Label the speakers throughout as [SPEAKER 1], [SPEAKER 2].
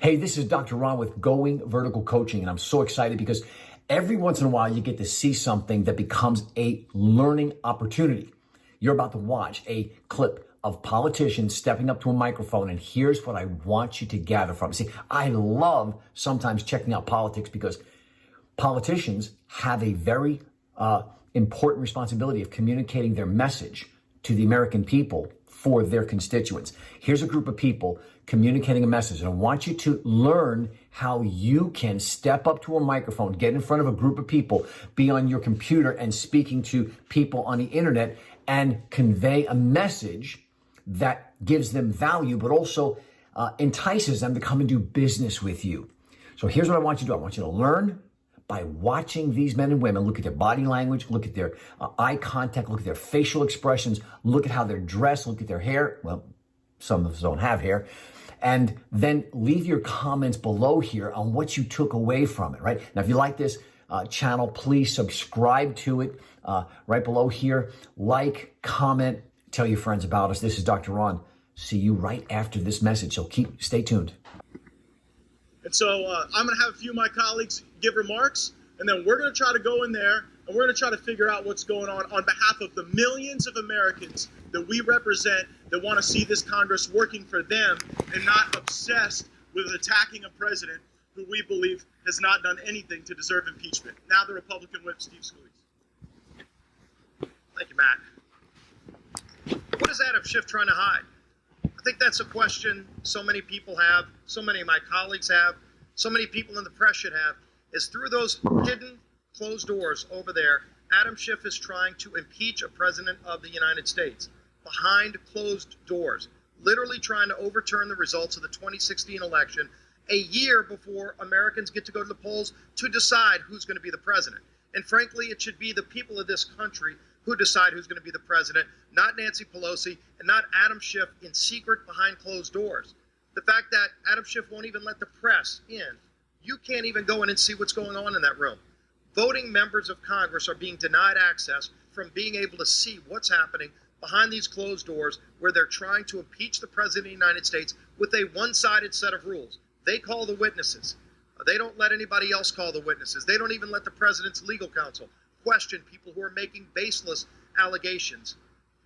[SPEAKER 1] Hey, this is Dr. Ron with Going Vertical Coaching, and I'm so excited because every once in a while you get to see something that becomes a learning opportunity. You're about to watch a clip of politicians stepping up to a microphone, and here's what I want you to gather from it. See, I love sometimes checking out politics because politicians have a very important responsibility of communicating their message to the American people for their constituents. Here's a group of people communicating a message, and I want you to learn how you can step up to a microphone, get in front of a group of people, be on your computer and speaking to people on the internet and convey a message that gives them value, but also entices them to come and do business with you. So here's what I want you to do. I want you to learn by watching these men and women, look at their body language, look at their eye contact, look at their facial expressions, look at how they're dressed, look at their hair. Well, some of us don't have hair. And then leave your comments below here on what you took away from it, right? Now, if you like this channel, please subscribe to it right below here. Like, comment, tell your friends about us. This is Dr. Ron. See you right after this message. So stay tuned.
[SPEAKER 2] And so I'm going to have a few of my colleagues give remarks, and then we're going to try to go in there and we're going to try to figure out what's going on behalf of the millions of Americans that we represent that want to see this Congress working for them and not obsessed with attacking a president who we believe has not done anything to deserve impeachment. Now the Republican whip, Steve Scalise. Thank you, Matt. What is Adam Schiff trying to hide? I think that's a question so many people have, so many of my colleagues have, so many people in the press should have, is through those hidden closed doors over there, Adam Schiff is trying to impeach a president of the United States behind closed doors, literally trying to overturn the results of the 2016 election a year before Americans get to go to the polls to decide who's going to be the president. And frankly, it should be the people of this country who decide who's going to be the president, not Nancy Pelosi and not Adam Schiff in secret behind closed doors. The fact that Adam Schiff won't even let the press in, you can't even go in and see what's going on in that room. Voting members of Congress are being denied access from being able to see what's happening behind these closed doors where they're trying to impeach the president of the United States with a one-sided set of rules. They call the witnesses. They don't let anybody else call the witnesses. They don't even let the president's legal counsel question people who are making baseless allegations.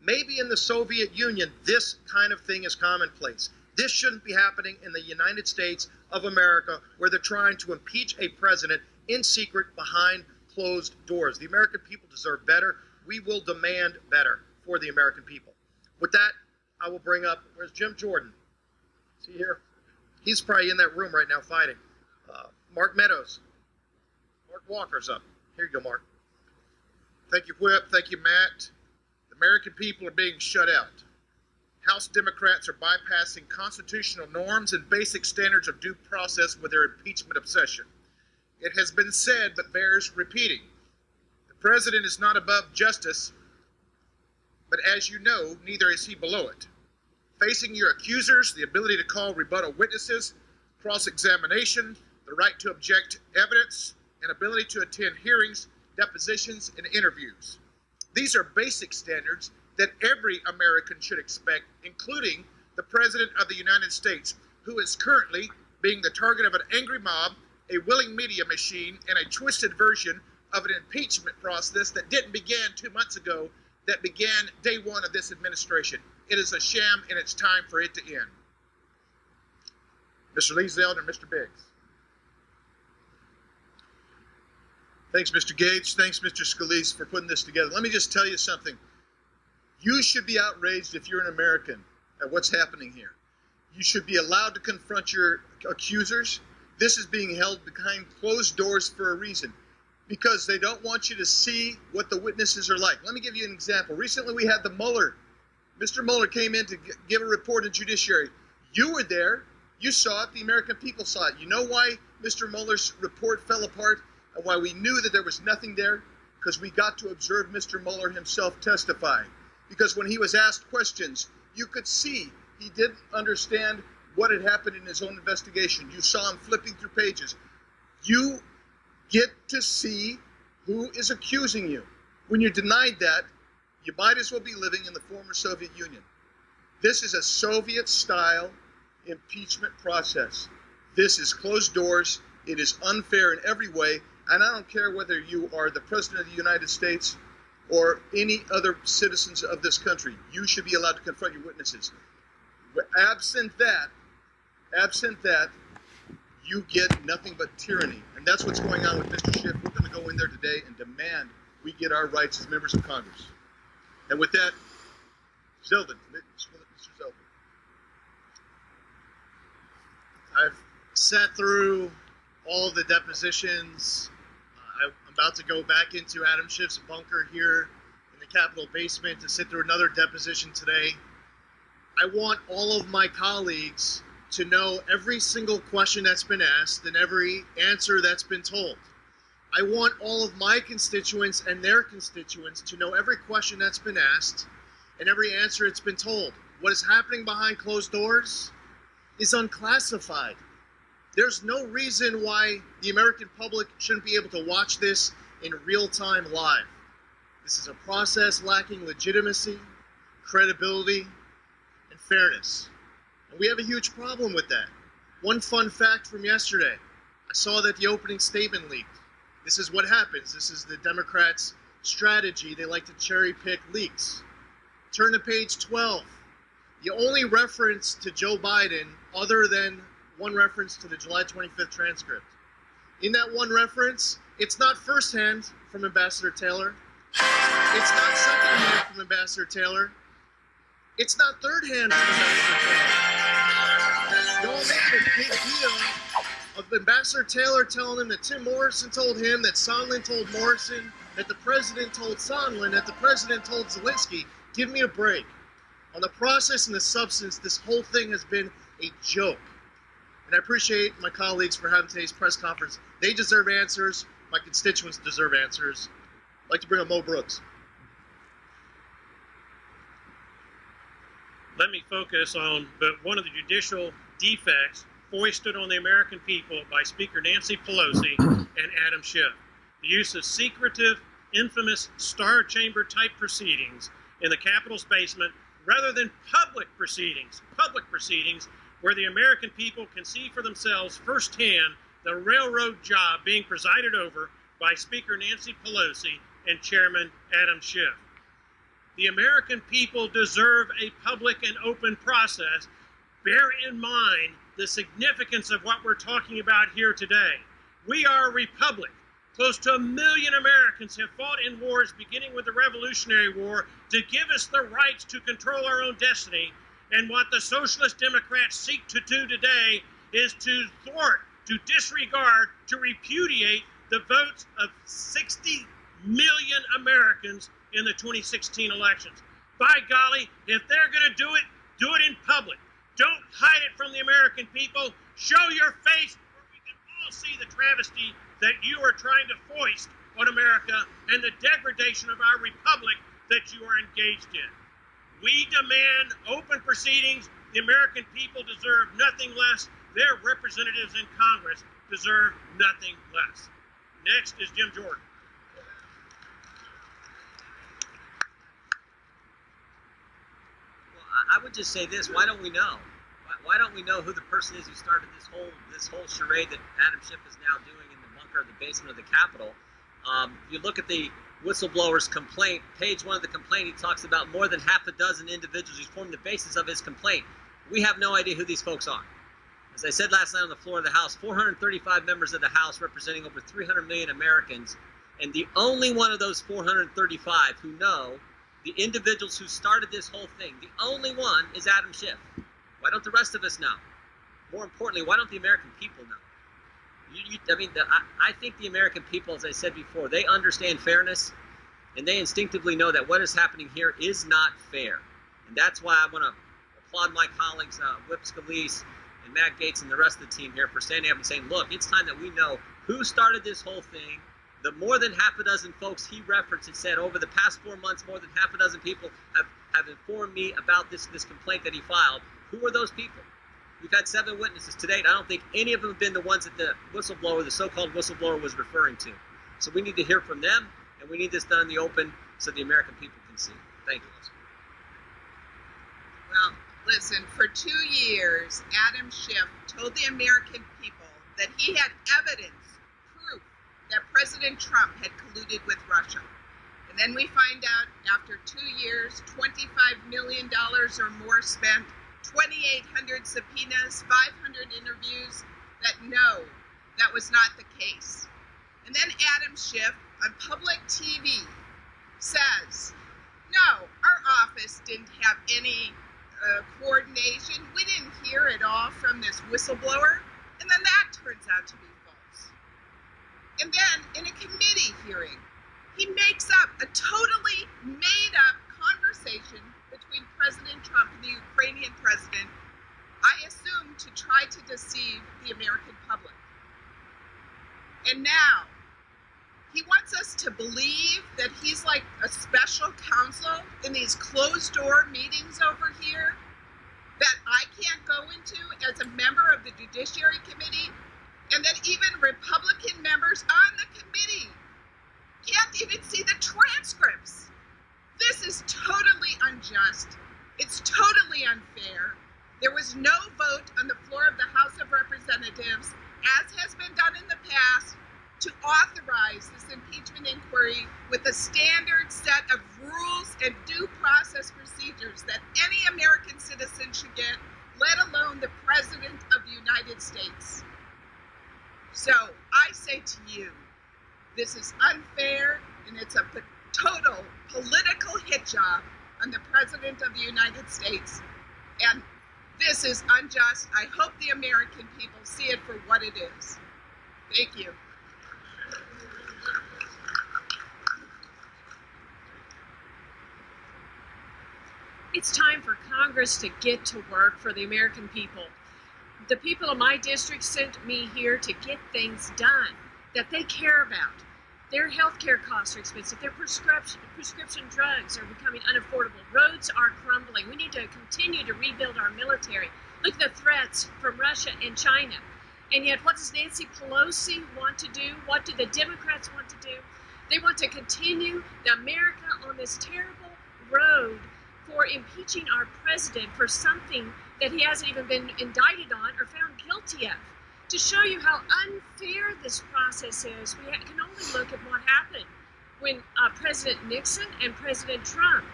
[SPEAKER 2] Maybe in the Soviet Union, this kind of thing is commonplace. This shouldn't be happening in the United States of America, where they're trying to impeach a president in secret behind closed doors. The American people deserve better. We will demand better for the American people. With that, I will bring up, where's Jim Jordan? Is he here? He's probably in that room right now fighting. Mark Meadows. Mark Walker's up. Here you go, Mark.
[SPEAKER 3] Thank you, Whip. Thank you, Matt. The American people are being shut out. House Democrats are bypassing constitutional norms and basic standards of due process with their impeachment obsession. It has been said, but bears repeating. The president is not above justice, but as you know, neither is he below it. Facing your accusers, the ability to call rebuttal witnesses, cross-examination, the right to object evidence, and ability to attend hearings, depositions, and interviews. These are basic standards that every American should expect, including the President of the United States, who is currently being the target of an angry mob, a willing media machine, and a twisted version of an impeachment process that didn't begin 2 months ago, that began day one of this administration. It is a sham, and it's time for it to end. Mr. Lee Zeldin, Mr. Biggs.
[SPEAKER 2] Thanks, Mr. Gates. Thanks, Mr. Scalise, for putting this together. Let me just tell you something. You should be outraged if you're an American at what's happening here. You should be allowed to confront your accusers. This is being held behind closed doors for a reason, because they don't want you to see what the witnesses are like. Let me give you an example. Recently, we had the Mueller. Mr. Mueller came in to give a report in Judiciary. You were there. You saw it. The American people saw it. You know why Mr. Mueller's report fell apart and why we knew that there was nothing there? Because we got to observe Mr. Mueller himself testifying. Because when he was asked questions, you could see he didn't understand what had happened in his own investigation. You saw him flipping through pages. You get to see who is accusing you. When you're denied that, you might as well be living in the former Soviet Union. This is a Soviet-style impeachment process. This is closed doors. It is unfair in every way. And I don't care whether you are the President of the United States or any other citizens of this country. You should be allowed to confront your witnesses. Absent that, you get nothing but tyranny. And that's what's going on with Mr. Schiff. We're going to go in there today and demand we get our rights as members of Congress. And with that, Zeldin, Mr. Zeldin.
[SPEAKER 4] I've sat through all of the depositions. I'm about to go back into Adam Schiff's bunker here in the Capitol basement to sit through another deposition today. I want all of my colleagues to know every single question that's been asked and every answer that's been told. I want all of my constituents and their constituents to know every question that's been asked and every answer that's been told. What is happening behind closed doors is unclassified. There's no reason why the American public shouldn't be able to watch this in real time live. This is a process lacking legitimacy, credibility, and fairness. And we have a huge problem with that. One fun fact from yesterday, I saw that the opening statement leaked. This is what happens. This is the Democrats' strategy. They like to cherry pick leaks. Turn to page 12. The only reference to Joe Biden, other than one reference to the July 25th transcript. In that one reference, it's not firsthand from Ambassador Taylor. It's not secondhand from Ambassador Taylor. It's not thirdhand from Ambassador Taylor. Y'all making a big deal of Ambassador Taylor telling him that Tim Morrison told him, that Sondland told Morrison, that the president told Sondland, that the president told Zelensky. Give me a break. On the process and the substance, this whole thing has been a joke. And I appreciate my colleagues for having today's press conference. They deserve answers. My constituents deserve answers. I'd like to bring up Mo Brooks.
[SPEAKER 5] Let me focus on one of the judicial defects foisted on the American people by Speaker Nancy Pelosi and Adam Schiff. The use of secretive, infamous Star Chamber type proceedings in the Capitol's basement rather than public proceedings where the American people can see for themselves firsthand the railroad job being presided over by Speaker Nancy Pelosi and Chairman Adam Schiff. The American people deserve a public and open process. Bear in mind the significance of what we're talking about here today. We are a republic. Close to 1 million Americans have fought in wars beginning with the Revolutionary War to give us the rights to control our own destiny. And what the Socialist Democrats seek to do today is to thwart, to disregard, to repudiate the votes of 60 million Americans in the 2016 elections. By golly, if they're going to do it in public. Don't hide it from the American people. Show your face where we can all see the travesty that you are trying to foist on America and the degradation of our republic that you are engaged in. We demand open proceedings. The American people deserve nothing less. Their representatives in Congress deserve nothing less. Next is Jim Jordan.
[SPEAKER 6] I would just say this: why don't we know? Why don't we know who the person is who started this whole charade that Adam Schiff is now doing in the bunker of the basement of the Capitol? You look at the whistleblower's complaint, page 1 of the complaint. He talks about more than half a dozen individuals who formed the basis of his complaint. We have no idea who these folks are. As I said last night on the floor of the House, 435 members of the House representing over 300 million Americans, and the only one of those 435 who know the individuals who started this whole thing, the only one is Adam Schiff. Why don't the rest of us know? More importantly, why don't the American people know? I think the American people, as I said before, they understand fairness, and they instinctively know that what is happening here is not fair. And that's why I want to applaud my colleagues, Whip Scalise and Matt Gaetz and the rest of the team here for standing up and saying, look, it's time that we know who started this whole thing. The more than half a dozen folks he referenced and said over the past 4 months, more than half a dozen people have informed me about this complaint that he filed. Who are those people? We've had 7 witnesses to date. I don't think any of them have been the ones that the whistleblower, the so-called whistleblower, was referring to. So we need to hear from them, and we need this done in the open so the American people can see. Thank you.
[SPEAKER 7] Well, Listen, for 2 years, Adam Schiff told the American people that he had evidence, proof, that President Trump had colluded with Russia. And then we find out after 2 years, $25 million or more spent, 2,800 subpoenas, 500 interviews, that no, that was not the case. And then Adam Schiff on public TV says, no, our office didn't have any coordination. We didn't hear it all from this whistleblower. And then that turns out to be false. And then in a committee hearing, he makes up a totally made up conversation between President Trump and the Ukrainian president, I assume to try to deceive the American public. And now, he wants us to believe that he's like a special counsel in these closed-door meetings over here that I can't go into as a member of the Judiciary Committee, and that even Republican members on the committee can't even see the transcripts. This is totally unjust. It's totally unfair. There was no vote on the floor of the House of Representatives, as has been done in the past, to authorize this impeachment inquiry with a standard set of rules and due process procedures that any American citizen should get, let alone the President of the United States. So I say to you, this is unfair, and it's a total political hit job on the President of the United States. And this is unjust. I hope the American people see it for what it is. Thank you.
[SPEAKER 8] It's time for Congress to get to work for the American people. The people of my district sent me here to get things done that they care about. Their health care costs are expensive. Their prescription drugs are becoming unaffordable. Roads are crumbling. We need to continue to rebuild our military. Look at the threats from Russia and China. And yet, what does Nancy Pelosi want to do? What do the Democrats want to do? They want to continue the America on this terrible road for impeaching our president for something that he hasn't even been indicted on or found guilty of. To show you how unfair this process is, we can only look at what happened when President Nixon and President Trump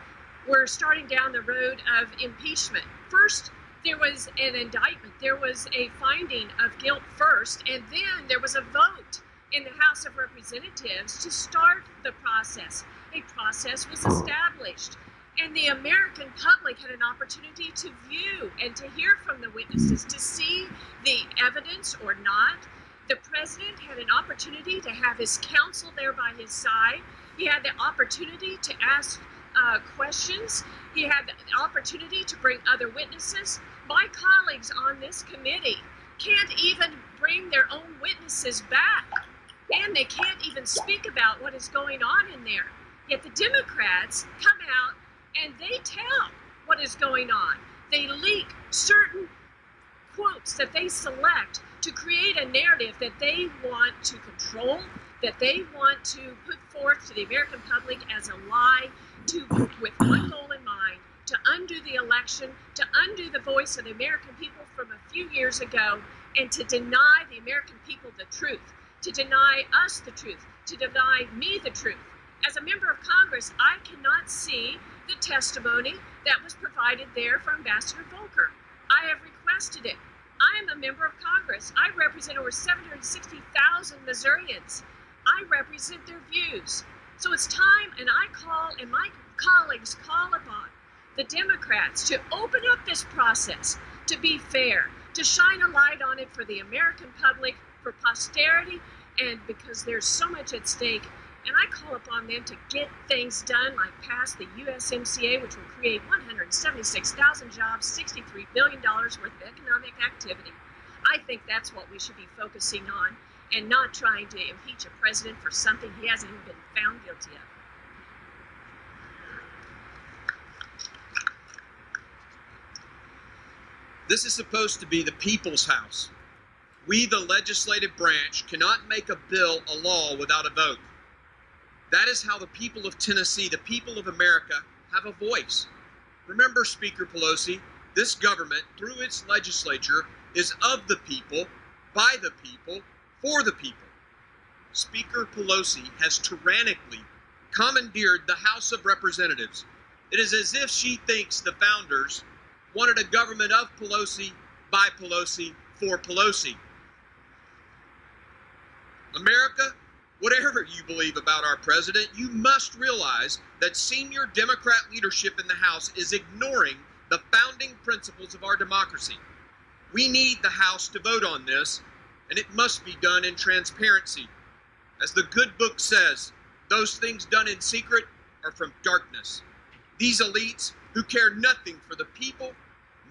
[SPEAKER 8] were starting down the road of impeachment. First, there was an indictment. There was a finding of guilt first, and then there was a vote in the House of Representatives to start the process. A process was established, and the American public had an opportunity to view and to hear from the witnesses, to see the evidence or not. The president had an opportunity to have his counsel there by his side. He had the opportunity to ask questions. He had the opportunity to bring other witnesses. My colleagues on this committee can't even bring their own witnesses back, and they can't even speak about what is going on in there. Yet the Democrats come out and they tell what is going on. They leak certain quotes that they select to create a narrative that they want to control, that they want to put forth to the American public as a lie, with one goal in mind, to undo the election, to undo the voice of the American people from a few years ago, and to deny the American people the truth, to deny us the truth, to deny me the truth. As a member of Congress, I cannot see the testimony that was provided there from Ambassador Volker. I have requested it. I am a member of Congress. I represent over 760,000 Missourians. I represent their views. So it's time, and I call, and my colleagues call upon the Democrats to open up this process, to be fair, to shine a light on it for the American public, for posterity, and because there's so much at stake. And I call upon them to get things done, like pass the USMCA, which will create 176,000 jobs, $63 billion worth of economic activity. I think that's what we should be focusing on, and not trying to impeach a president for something he hasn't even been found guilty of.
[SPEAKER 9] This is supposed to be the people's house. We, the legislative branch, cannot make a bill a law without a vote. That is how the people of Tennessee, the people of America, have a voice. Remember, Speaker Pelosi, This government, through its legislature, is of the people, by the people, for the people. Speaker Pelosi has tyrannically commandeered the House of Representatives. It is as if she thinks the founders wanted a government of Pelosi, by Pelosi, for Pelosi. America, whatever you believe about our president, you must realize that senior Democrat leadership in the House is ignoring the founding principles of our democracy. We need the House to vote on this, and it must be done in transparency. As the good book says, those things done in secret are from darkness. These elites who care nothing for the people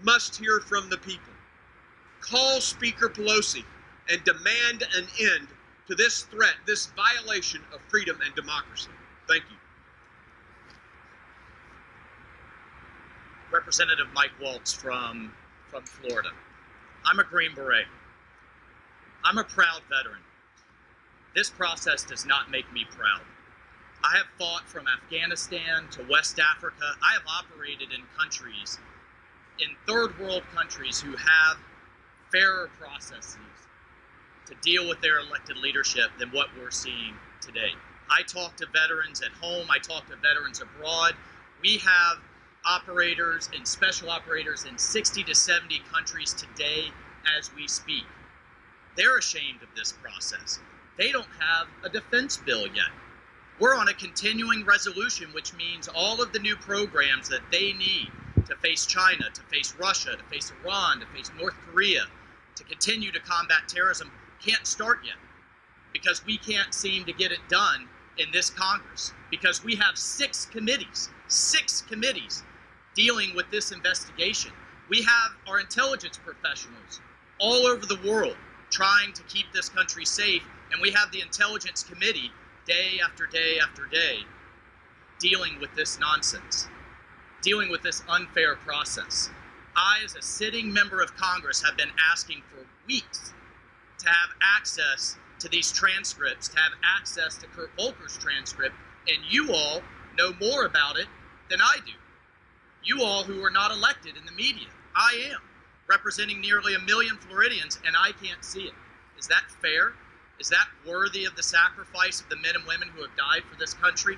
[SPEAKER 9] must hear from the people. Call Speaker Pelosi and demand an end to this threat, this violation of freedom and democracy. Thank you.
[SPEAKER 10] Representative Mike Waltz from Florida. I'm a Green Beret. I'm a proud veteran. This process does not make me proud. I have fought from Afghanistan to West Africa. I have operated in countries, in third world countries, who have fairer processes to deal with their elected leadership than what we're seeing today. I talk to veterans at home. I talk to veterans abroad. We have operators and special operators in 60 to 70 countries today as we speak. They're ashamed of this process. They don't have a defense bill yet. We're on a continuing resolution, which means all of the new programs that they need to face China, to face Russia, to face Iran, to face North Korea, to continue to combat terrorism can't start yet because we can't seem to get it done in this Congress because we have six committees dealing with this investigation. We have our intelligence professionals all over the world trying to keep this country safe, and we have the Intelligence Committee day after day after day dealing with this nonsense, dealing with this unfair process. I, as a sitting member of Congress, have been asking for weeks to have access to these transcripts, to have access to Kurt Volker's transcript, and you all know more about it than I do. You all who are not elected in the media. I am, representing nearly 1 million Floridians, and I can't see it. Is that fair? Is that worthy of the sacrifice of the men and women who have died for this country?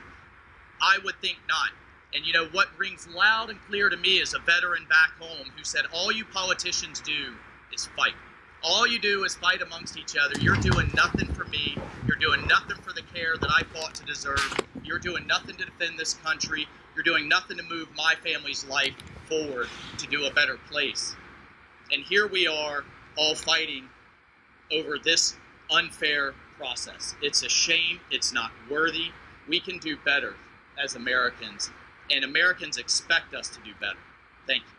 [SPEAKER 10] I would think not. And you know what rings loud and clear to me is a veteran back home who said, all you politicians do is fight. All you do is fight amongst each other. You're doing nothing for me. You're doing nothing for the care that I fought to deserve. You're doing nothing to defend this country. You're doing nothing to move my family's life forward to do a better place. And here we are all fighting over this unfair process. It's a shame. It's not worthy. We can do better as Americans, and Americans expect us to do better. Thank you.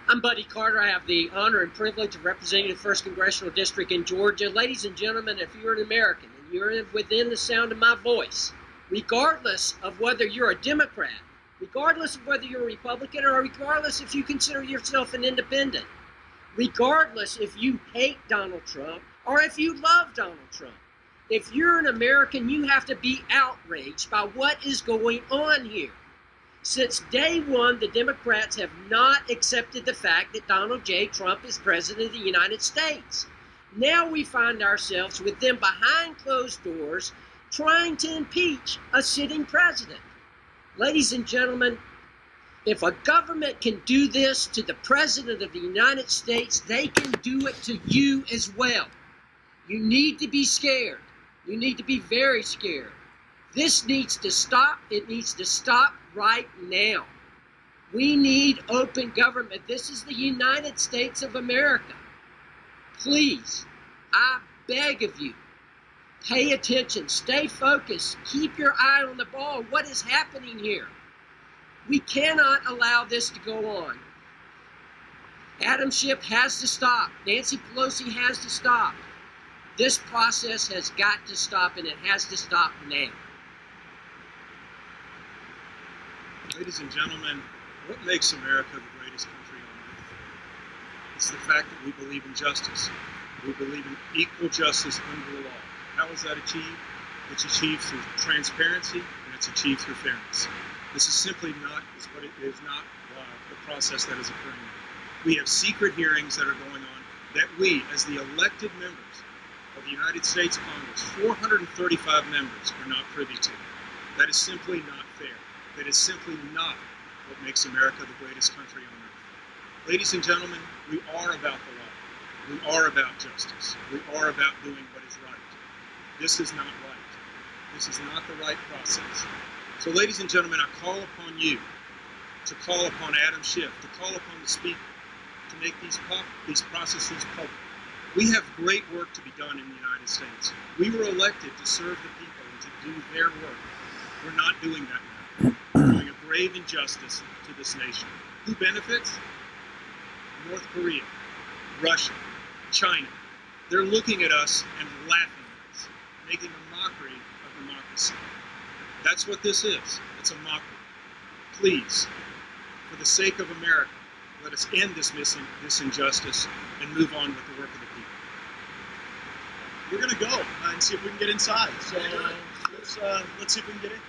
[SPEAKER 11] I'm Buddy Carter. I have the honor and privilege of representing the 1st Congressional District in Georgia. Ladies and gentlemen, if you're an American and you're within the sound of my voice, regardless of whether you're a Democrat, regardless of whether you're a Republican, or regardless if you consider yourself an independent, regardless if you hate Donald Trump or if you love Donald Trump, if you're an American, you have to be outraged by what is going on here. Since day one, the Democrats have not accepted the fact that Donald J. Trump is president of the United States. Now we find ourselves with them behind closed doors trying to impeach a sitting president. Ladies and gentlemen, if a government can do this to the president of the United States, they can do it to you as well. You need to be scared. You need to be very scared. This needs to stop. It needs to stop right now. We need open government. This is the United States of America. Please, I beg of you, pay attention, stay focused, keep your eye on the ball. What is happening here? We cannot allow this to go on. Adam Schiff has to stop. Nancy Pelosi has to stop. This process has got to stop, and it has to stop now.
[SPEAKER 12] Ladies and gentlemen, what makes America the greatest country on earth? It's the fact that we believe in justice. We believe in equal justice under the law. How is that achieved? It's achieved through transparency, and it's achieved through fairness. This is simply not the process that is occurring now. We have secret hearings that are going on that we, as the elected members of the United States Congress, 435 members, are not privy to. That is simply not fair. That is simply not what makes America the greatest country on earth. Ladies and gentlemen, we are about the law. We are about justice. We are about doing what is right. This is not right. This is not the right process. So, ladies and gentlemen, I call upon you to call upon Adam Schiff, to call upon the Speaker, to make these processes public. We have great work to be done in the United States. We were elected to serve the people and to do their work. We're not doing that now. We're doing a grave injustice to this nation. Who benefits? North Korea, Russia, China. They're looking at us and laughing at us, making a mockery of democracy. That's what this is. It's a mockery. Please, for the sake of America, let us end this injustice and move on with the work of the people.
[SPEAKER 2] We're going to go and see if we can get inside. So let's see if we can get in.